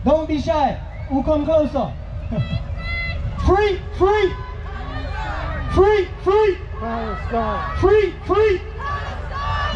Don't be shy. We'll come closer. Free, free. Free, free. Palestine. Free, free.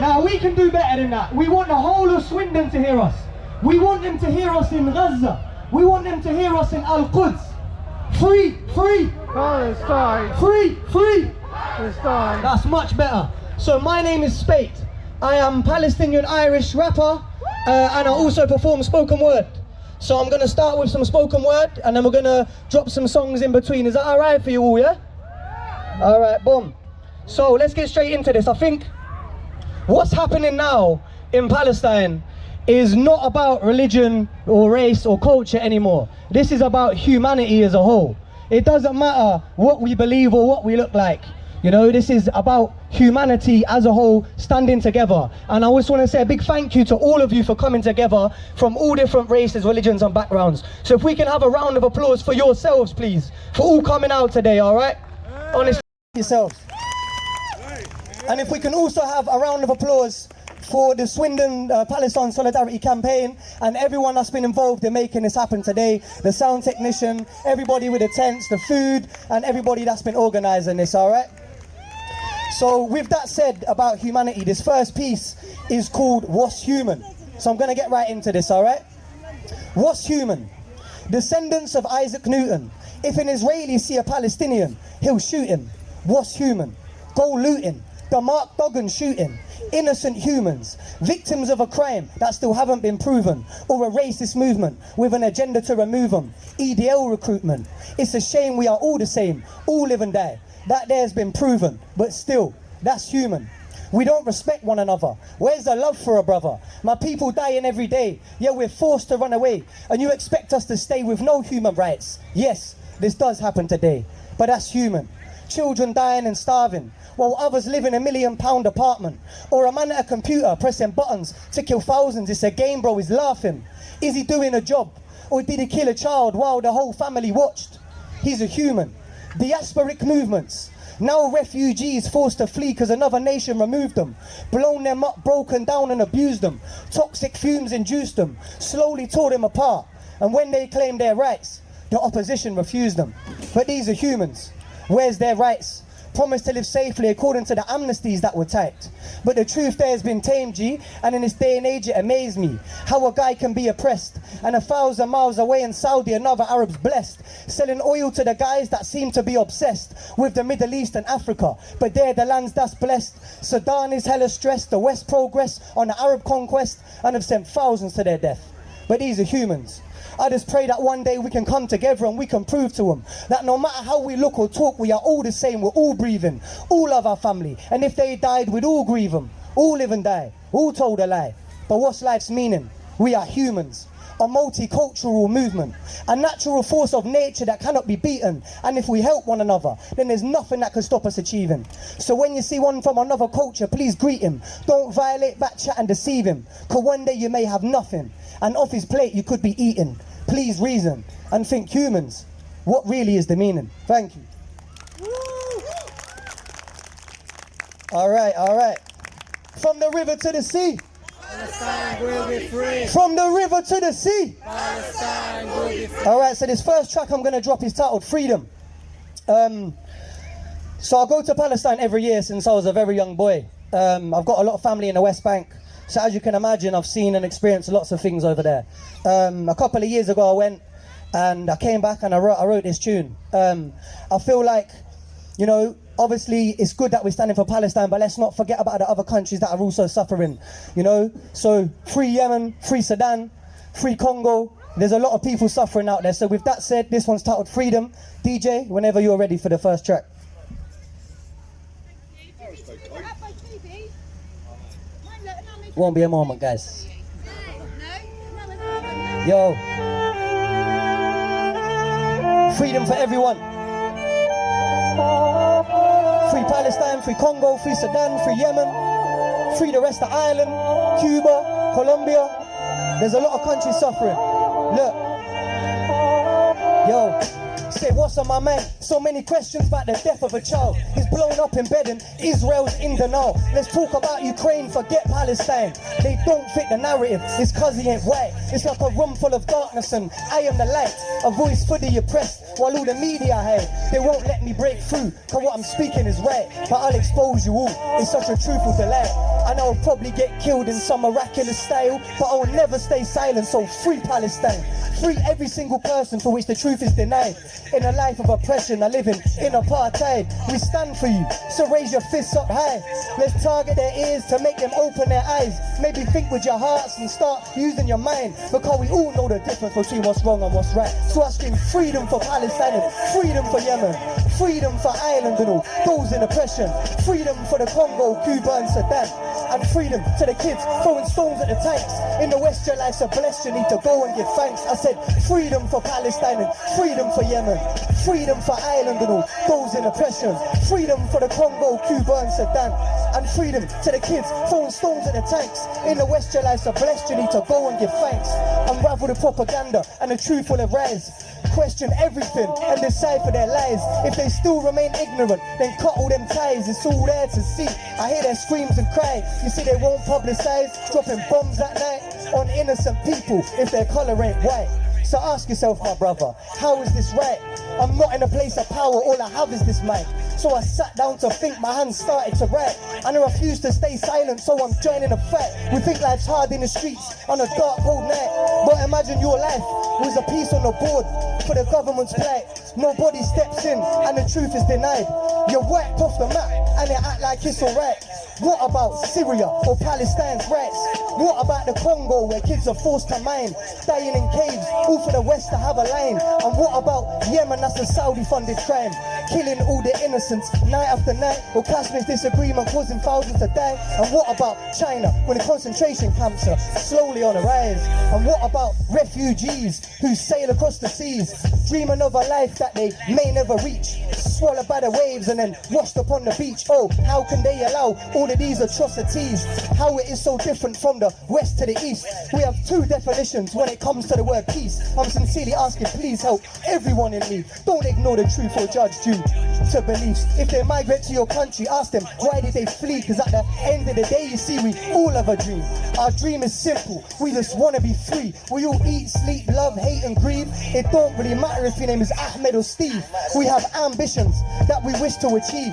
Now we can do better than that. We want the whole of Swindon to hear us. We want them to hear us in Gaza. We want them to hear us in Al-Quds. Free, free. Palestine. Free, free. Palestine. That's much better. So my name is Speit. I am Palestinian Irish rapper and I also perform spoken word. So I'm going to start with some spoken word and then we're going to drop some songs in between. Is that alright for you all, yeah? Alright, boom. So let's get straight into this. I think what's happening now in Palestine is not about religion or race or culture anymore. This is about humanity as a whole. It doesn't matter what we believe or what we look like. You know, this is about humanity as a whole standing together. And I just want to say a big thank you to all of you for coming together from all different races, religions and backgrounds. So if we can have a round of applause for yourselves, please, for all coming out today, all right? Honestly, yourselves. And if we can also have a round of applause for the Swindon Palestine Solidarity Campaign and everyone that's been involved in making this happen today, the sound technician, everybody with the tents, the food, and everybody that's been organising this, all right? So with that said about humanity, this first piece is called What's Human? So I'm going to get right into this, all right? What's human? Descendants of Isaac Newton. If an Israeli see a Palestinian, he'll shoot him. What's human? Go looting. The Mark Duggan shooting. Innocent humans, victims of a crime that still haven't been proven, or a racist movement with an agenda to remove them. EDL recruitment. It's a shame we are all the same, all live and die. That there's been proven, but still, that's human. We don't respect one another. Where's the love for a brother? My people dying every day, yet we're forced to run away. And you expect us to stay with no human rights? Yes, this does happen today, but that's human. Children dying and starving, while others live in £1 million apartment. Or a man at a computer pressing buttons to kill thousands. It's a game, bro, he's laughing. Is he doing a job? Or did he kill a child while the whole family watched? He's a human. Diasporic movements. Now refugees forced to flee because another nation removed them. Blown them up, broken down and abused them. Toxic fumes induced them, slowly tore them apart. And when they claimed their rights, the opposition refused them. But these are humans. Where's their rights? Promised to live safely according to the amnesties that were typed. But the truth there has been tamed, G, and in this day and age it amazed me how a guy can be oppressed and 1,000 miles away in Saudi another Arab's blessed, selling oil to the guys that seem to be obsessed with the Middle East and Africa, but they're the lands that's blessed. Sudan is hella stressed, the West progress on the Arab conquest and have sent thousands to their death. But these are humans. I just pray that one day we can come together and we can prove to them that no matter how we look or talk, we are all the same, we're all breathing, all love our family. And if they died, we'd all grieve them, all live and die, all told a lie. But what's life's meaning? We are humans, a multicultural movement, a natural force of nature that cannot be beaten. And if we help one another, then there's nothing that can stop us achieving. So when you see one from another culture, please greet him. Don't violate, backchat and deceive him, because one day you may have nothing, and off his plate you could be eating. Please reason and think humans. What really is the meaning? Thank you. All right, all right. From the river to the sea. Palestine will be free. From the river to the sea. Palestine will be free. All right, so this first track I'm going to drop is titled Freedom. So I go to Palestine every year since I was a very young boy. I've got a lot of family in the West Bank. So as you can imagine, I've seen and experienced lots of things over there. A couple of years ago I went and I came back and I wrote this tune. I feel like, you know, obviously it's good that we're standing for Palestine, but let's not forget about the other countries that are also suffering, you know. So free Yemen, free Sudan, free Congo. There's a lot of people suffering out there. So with that said, this one's titled Freedom. DJ, whenever you're ready for the first track. Won't be a moment, guys. Yo. Freedom for everyone. Free Palestine, free Congo, free Sudan, free Yemen, free the rest of Ireland, Cuba, Colombia. There's a lot of countries suffering. Look. Yo. Say, what's on my mind? So many questions about the death of a child. He's blown up in bed and Israel's in denial. Let's talk about Ukraine, forget Palestine. They don't fit the narrative, it's cause he ain't white. It's like a room full of darkness and I am the light. A voice for the oppressed, while all the media hate. They won't let me break through, cause what I'm speaking is right. But I'll expose you all, it's such a truthful delight. I know I'll probably get killed in some miraculous style, but I'll never stay silent, so free Palestine. Free every single person for which the truth is denied. In a life of oppression, I live in apartheid. We stand for you, so raise your fists up high. Let's target their ears to make them open their eyes. Maybe think with your hearts and start using your mind, because we all know the difference between what's wrong and what's right. So I scream freedom for Palestine and freedom for Yemen. Freedom for Ireland and all those in oppression. Freedom for the Congo, Cuba and Sudan. And freedom to the kids throwing stones at the tanks. In the West, your life's a blessed, you need to go and give thanks. I said freedom for Palestine and freedom for Yemen. Freedom for Ireland and all those in oppression. Freedom for the Congo, Cuba and Sudan. And freedom to the kids throwing stones at the tanks. In the West, your life's a blessed, you need to go and give thanks. Unravel the propaganda and the truth will arise. Question everything and decipher their lies. If they still remain ignorant, then cut all them ties. It's all there to see. I hear their screams and cries. You see they won't publicize, dropping bombs at night on innocent people if their colour ain't white. So ask yourself, my brother, how is this right? I'm not in a place of power, all I have is this mic. So I sat down to think, my hands started to write. And I refused to stay silent, so I'm joining the fight. We think life's hard in the streets on a dark, cold night. But imagine your life was a piece on the board for the government's plight. Nobody steps in and the truth is denied. You're wiped off the map and they act like it's alright. What about Syria or Palestine's rights? What about the Congo where kids are forced to mine, dying in caves, all for the West to have a line? And what about Yemen, that's a Saudi-funded crime, killing all the innocents night after night, or Kashmir's disagreement causing thousands to die? And what about China when the concentration camps are slowly on the rise? And what about refugees who sail across the seas, dreaming of a life that they may never reach, swallowed by the waves and then washed upon the beach? Oh, how can they allow all of these atrocities? How it is so different from the West to the East. We have two definitions when it comes to the word peace. I'm sincerely asking, please help everyone in me. Don't ignore the truth or judge due to beliefs. If they migrate to your country, ask them why did they flee? Because at the end of the day, you see, we all have a dream. Our dream is simple, we just want to be free. We all eat, sleep, love, hate and grieve. It don't really matter if your name is Ahmed or Steve. We have ambitions that we wish to achieve.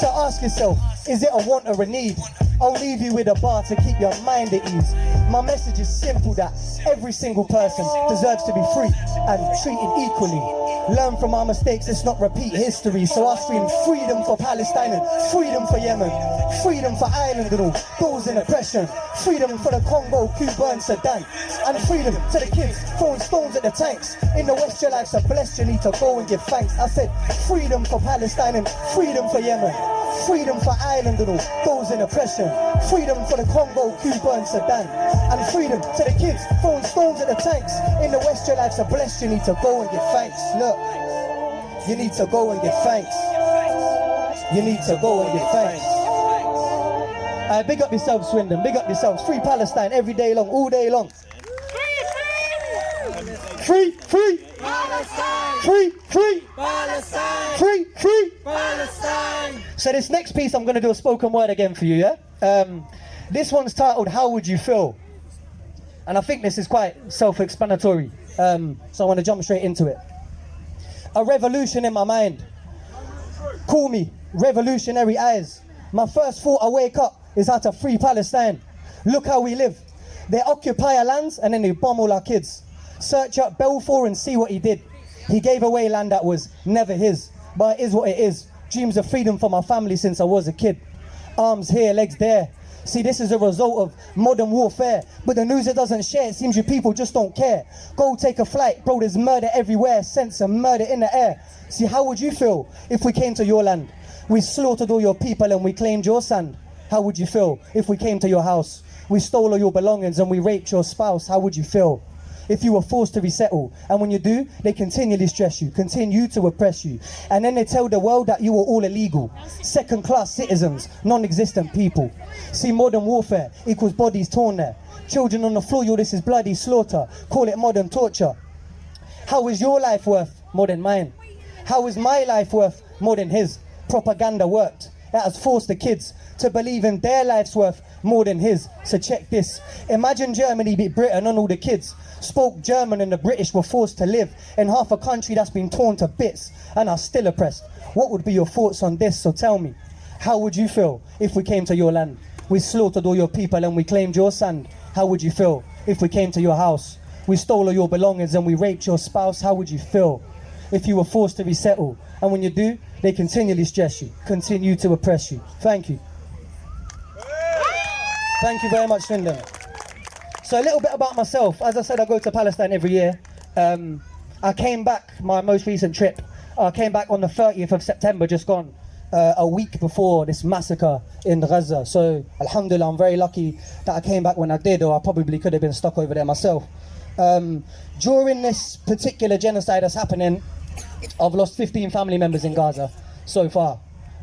So ask yourself, is it a want or a need? I'll leave you with a bar to keep your mind at ease. My message is simple, that every single person deserves to be free and treated equally. Learn from our mistakes, let's not repeat history. So I scream freedom for Palestine and freedom for Yemen. Freedom for Ireland and all those in oppression. Freedom for the Congo, Cuba and Sudan. And freedom to the kids throwing stones at the tanks. In the West, your life's a blessed, you need to go and give thanks. I said freedom for Palestine and freedom for Yemen. Freedom for Ireland and all those in oppression. Freedom for the Congo, Cuba and Sudan. And freedom to the kids throwing stones at the tanks. In the West, your life's a blessed, you need to go and give thanks. Look, you need to go and give thanks. You need to go and give thanks. Big up yourselves, Swindon, big up yourselves. Free Palestine every day long, all day long. Free, free, Palestine! free, free, Palestine! free, free. Palestine! So this next piece, I'm going to do a spoken word again for you, yeah? This one's titled, How Would You Feel? And I think this is quite self-explanatory, so I want to jump straight into it. A revolution in my mind. Call me revolutionary eyes. My first thought I wake up is how to free Palestine. Look how we live. They occupy our lands and then they bomb all our kids. Search up Balfour and see what he did. He gave away land that was never his, but it is what it is. Dreams of freedom for my family since I was a kid. Arms here, legs there. See, this is a result of modern warfare, but the news it doesn't share. It seems you people just don't care. Go take a flight, bro, there's murder everywhere. Sense of murder in the air. See, how would you feel if we came to your land? We slaughtered all your people and we claimed your sand. How would you feel if we came to your house? We stole all your belongings and we raped your spouse. How would you feel if you were forced to resettle? And when you do, they continually stress you, continue to oppress you. And then they tell the world that you were all illegal, second-class citizens, non-existent people. See, modern warfare equals bodies torn there. Children on the floor, yo, this is bloody slaughter. Call it modern torture. How is your life worth more than mine? How is my life worth more than his? Propaganda worked. It has forced the kids to believe in their life's worth more than his. So check this. Imagine Germany beat Britain and all the kids spoke German and the British were forced to live in half a country that's been torn to bits and are still oppressed. What would be your thoughts on this? So tell me, how would you feel if we came to your land? We slaughtered all your people and we claimed your sand. How would you feel if we came to your house? We stole all your belongings and we raped your spouse. How would you feel if you were forced to resettle? And when you do, they continually stress you, continue to oppress you. Thank you. Thank you very much, Swindon. So a little bit about myself. As I said, I go to Palestine every year. I came back, my most recent trip, I came back on the 30th of September, just gone, a week before this massacre in Gaza. So, alhamdulillah, I'm very lucky that I came back when I did, or I probably could have been stuck over there myself. During this particular genocide that's happening, I've lost 15 family members in Gaza so far.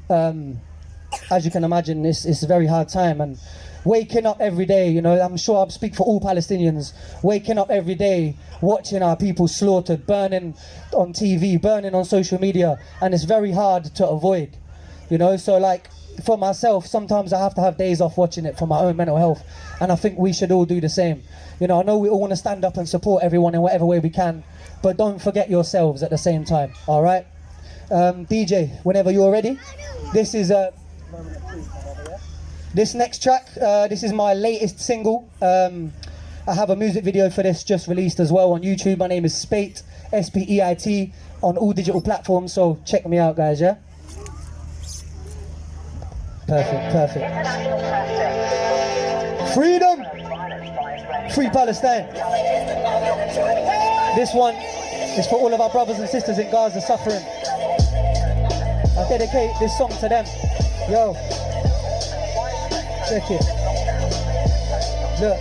As you can imagine, it's a very hard time, and waking up every day, you know, I'm sure I speak for all Palestinians, waking up every day, watching our people slaughtered, burning on TV, burning on social media, and it's very hard to avoid, you know. So like, for myself, sometimes I have to have days off watching it for my own mental health, and I think we should all do the same. You know, I know we all want to stand up and support everyone in whatever way we can, but don't forget yourselves at the same time, all right? DJ, whenever you're ready, this is this next track, this is my latest single. I have a music video for this just released as well on YouTube. My name is Speit, S-P-E-I-T, on all digital platforms, so check me out, guys, yeah? Perfect, perfect. Freedom! Free Palestine. This one is for all of our brothers and sisters in Gaza suffering. I dedicate this song to them. Yo, check it. Look.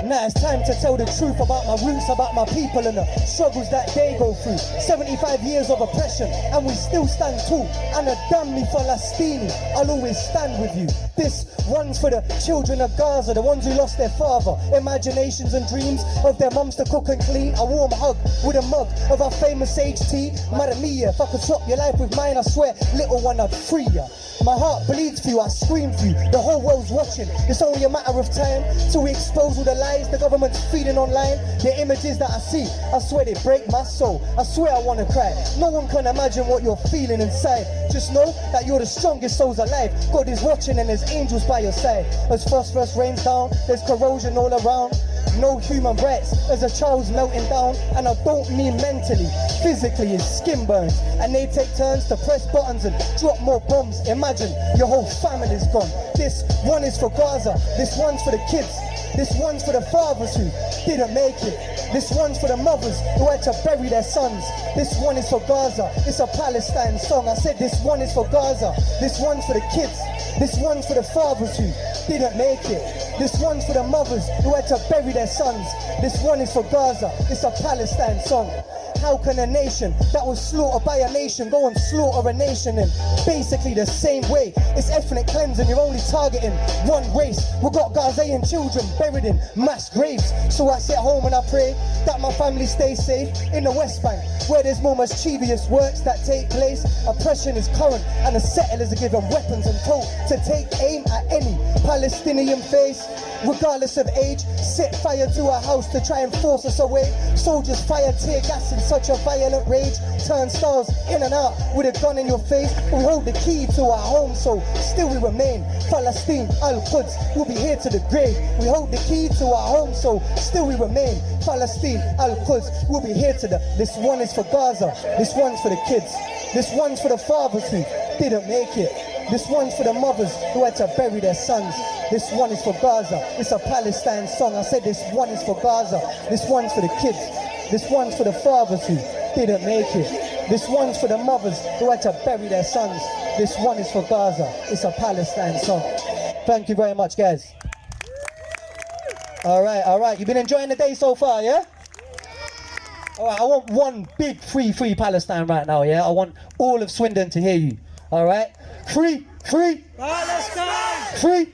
Now it's time to tell the truth about my roots, about my people and the struggles that they go through. 75 years of oppression and we still stand tall. And a damn me Palestine, I'll always stand with you. This one's for the children of Gaza, the ones who lost their father. Imaginations and dreams of their mums to cook and clean. A warm hug with a mug of our famous sage tea. Madre mia, if I could swap your life with mine, I swear, little one, I'd free ya. My heart bleeds for you, I scream for you. The whole world's watching. It's only a matter of time till we expose all the lies the government's feeding online. The images that I see, I swear they break my soul. I swear I wanna cry. No one can imagine what you're feeling inside. Just know that you're the strongest souls alive. God is watching and there's angels by your side. As phosphorus rains down, there's corrosion all around. No human rights as a child's melting down. And I don't mean mentally, physically his skin burns. And they take turns to press buttons and drop more bombs. Imagine your whole family's gone. This one is for Gaza, this one's for the kids. This one's for the fathers who didn't make it. This one's for the mothers who had to bury their sons. This one is for Gaza, it's a Palestine song. I said this one is for Gaza, this one's for the kids. This one's for the fathers who didn't make it. This one's for the mothers who had to bury their sons. This one is for Gaza, it's a Palestine song. How can a nation that was slaughtered by a nation go and slaughter a nation in basically the same way? It's ethnic cleansing, you're only targeting one race. We've got Gazan children buried in mass graves. So I sit home and I pray that my family stays safe in the West Bank, where there's more mischievous works that take place. Oppression is current and the settlers are given weapons and told to take aim at any Palestinian face. Regardless of age, set fire to our house to try and force us away. Soldiers fire tear gas in such a violent rage. Turn stars in and out with a gun in your face. We hold the key to our home, so still we remain. Palestine, Al-Quds, we'll be here to the grave. We hold the key to our home, so still we remain. Palestine, Al-Quds, we'll be here to the... This one is for Gaza, this one's for the kids. This one's for the fathers who didn't make it. This one's for the mothers who had to bury their sons. This one is for Gaza, it's a Palestine song. I said this one is for Gaza, this one's for the kids. This one's for the fathers who didn't make it. This one's for the mothers who had to bury their sons. This one is for Gaza, it's a Palestine song. Thank you very much, guys. All right, you've been enjoying the day so far, yeah? All right, I want one big free Palestine right now, yeah? I want all of Swindon to hear you, all right? Free Palestine! Free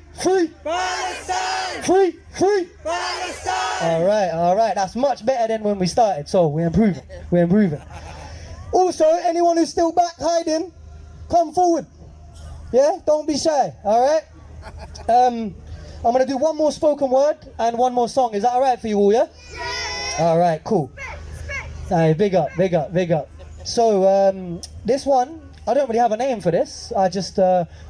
Palestine! Free Free! Palestine! All right, that's much better than when we started, so we're improving. Also, anyone who's still back hiding, come forward. Yeah, don't be shy, all right? I'm gonna do one more spoken word and one more song. Is that all right for you all, yeah? All right, cool. All right, big up. So, this one, I don't really have a name for this. I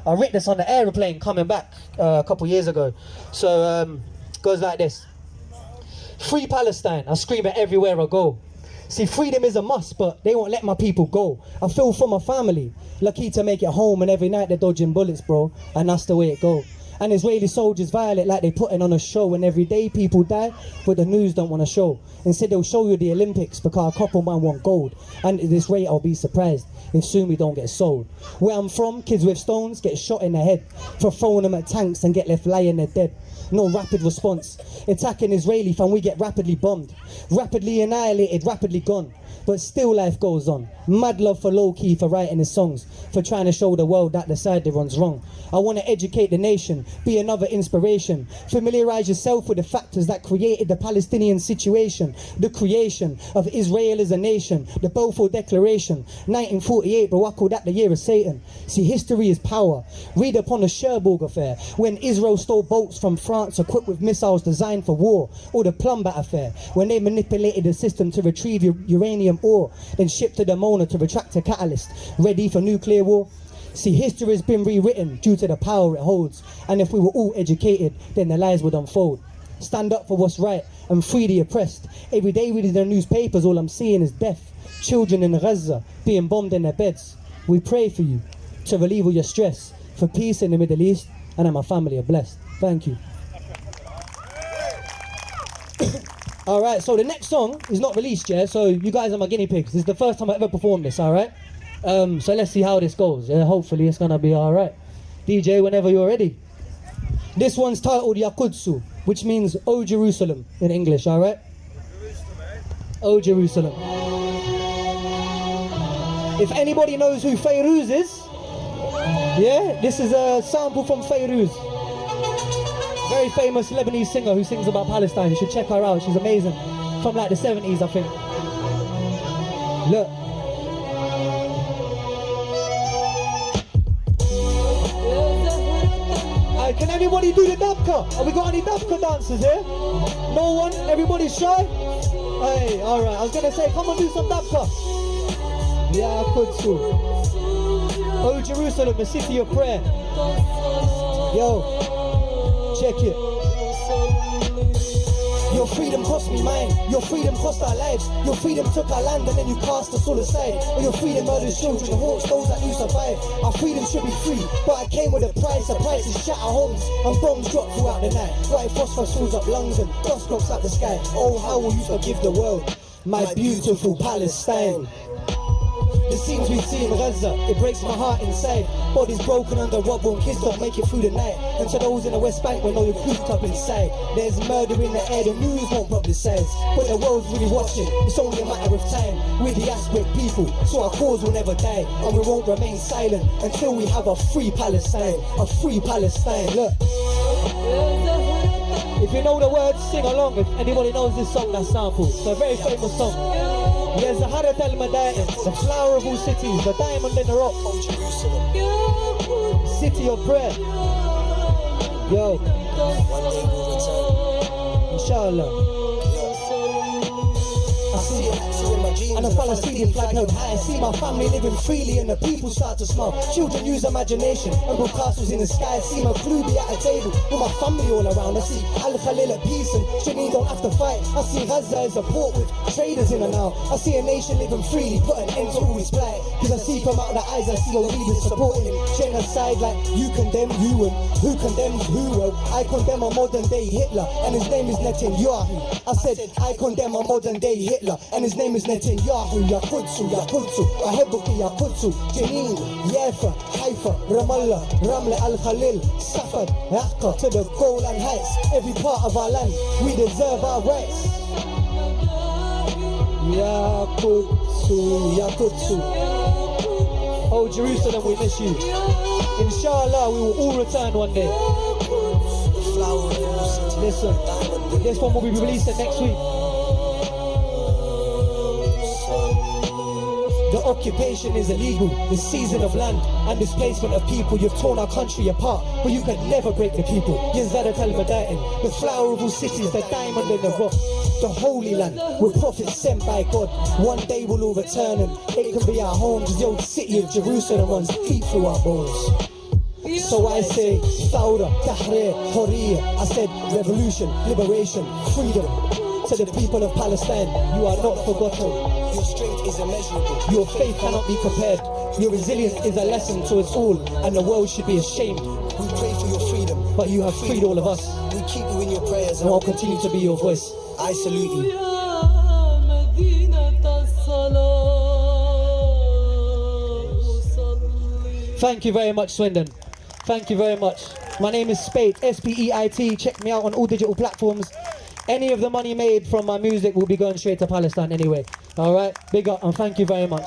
wrote this on the aeroplane coming back a couple years ago. So, goes like this. Free Palestine, I scream it everywhere I go. See, freedom is a must, but they won't let my people go. I feel for my family, lucky to make it home, and every night they're dodging bullets, bro, and that's the way it go. And Israeli soldiers violate like they putting on a show, and every day people die, but the news don't want to show. Instead they'll show you the Olympics because a couple man want gold. And at this rate I'll be surprised if soon we don't get sold. Where I'm from, kids with stones get shot in the head for throwing them at tanks and get left lying there dead. No rapid response. Attacking Israeli fam, we get rapidly bombed. Rapidly annihilated, rapidly gone. But still life goes on. Mad love for low-key for writing his songs, for trying to show the world that the side they run's wrong. I want to educate the nation, be another inspiration. Familiarise yourself with the factors that created the Palestinian situation. The creation of Israel as a nation, the Balfour Declaration, 1948, bro, I call that the year of Satan. See, history is power. Read upon the Cherbourg affair, when Israel stole boats from France equipped with missiles designed for war, or the Plumbat affair, when they manipulated the system to retrieve uranium ore, then shipped to the Mona to retract a catalyst, ready for nuclear war. See, history has been rewritten due to the power it holds, and if we were all educated, then the lies would unfold. Stand up for what's right and free the oppressed. Every day reading the newspapers, all I'm seeing is death. Children in Gaza being bombed in their beds. We pray for you to relieve all your stress, for peace in the Middle East, and that my family are blessed. Thank you. All right, so the next song is not released yet, so you guys are my guinea pigs. This is the first time I ever performed this, all right? So let's see how this goes. Yeah, hopefully it's gonna be all right. DJ, whenever you're ready. This one's titled Yakutsu, which means "O Jerusalem" in English, all right? O Jerusalem. If anybody knows who Fairuz is, yeah, this is a sample from Fairuz. Very famous Lebanese singer who sings about Palestine. You should check her out. She's amazing. From like the 70s, I think. Look. Can anybody do the dabka? Have we got any dabka dancers here? No one? Everybody's shy? Hey, alright. I was gonna say, come on, do some dabka. Yeah, I could too. Oh, Jerusalem, the city of prayer. Yo. Check it. Your freedom cost me mine. Your freedom cost our lives. Your freedom took our land and then you cast us all aside. Or your freedom murders children and haunts those that you survive. Our freedom should be free, but it came with a price. The price is shatter homes and bombs drop throughout the night. White phosphorus fills up lungs and dust drops out the sky. Oh, how will you forgive the world, my beautiful Palestine? The scenes we see in Gaza, it breaks my heart inside. Bodies broken under rubble and kids don't make it through the night. And to those in the West Bank, we know you're cooped up inside. There's murder in the air, the news won't publicise. But the world's really watching, it's only a matter of time. We're the aspect people, so our cause will never die. And we won't remain silent until we have a free Palestine. A free Palestine, look. If you know the words, sing along. If anybody knows this song, that's sample. It's a very famous song. There's the Harat al-Madain, the flower of all cities, the diamond in the rock. Oh, Jerusalem. City of prayer. Yo. One day we'll return. Inshallah. I see it in my dreams, and a Palestinian flag held high. I see my family living freely and the people start to smile. Children use imagination and build castles in the sky. I see my Klubi at a table with my family all around. I see Al-Khalil at peace and Jenin don't have to fight. I see Gaza as a port with traders in and out. I see a nation living freely, put an end to all his plight. Cause I see from out the eyes, I see your leaders supporting him. Genocide like you condemn you, and who condemns who? Well, I condemn a modern day Hitler and his name is Netanyahu. I said I condemn a modern day Hitler and his name is Netanyahu. Yakutsu, Yakutsu, Ahebuki, Yakutsu, Jenin, Yafa, Haifa, Ramallah, Ramla, Al-Khalil, Safad, Raqqa, to the Golan Heights. Every part of our land, we deserve our rights. Yakutsu, Yakutsu. Oh Jerusalem, we miss you. Inshallah, we will all return one day. listen. This one will be releasing next week. The occupation is illegal, the seizing of land and displacement of people. You've torn our country apart, but you can never break the people. Yazada Talmadatin, the flower of all cities, the diamond in the rough, the holy land, with prophets sent by God. One day we'll all return and it can be our homes. The old city of Jerusalem runs deep through our bones. So I say, Thawra, Tahrir, Hurriya. I said, revolution, liberation, freedom. To the people of Palestine, you are not forgotten. Your strength is immeasurable. Your faith cannot be compared. Your resilience is a lesson to us all, and the world should be ashamed. We pray for your freedom, but you have freed all of us. We keep you in your prayers, and I'll continue to be your voice. I salute you. Thank you very much, Swindon. Thank you very much. My name is Speit, S-P-E-I-T. Check me out on all digital platforms. Any of the money made from my music will be going straight to Palestine anyway. Alright, big up and thank you very much.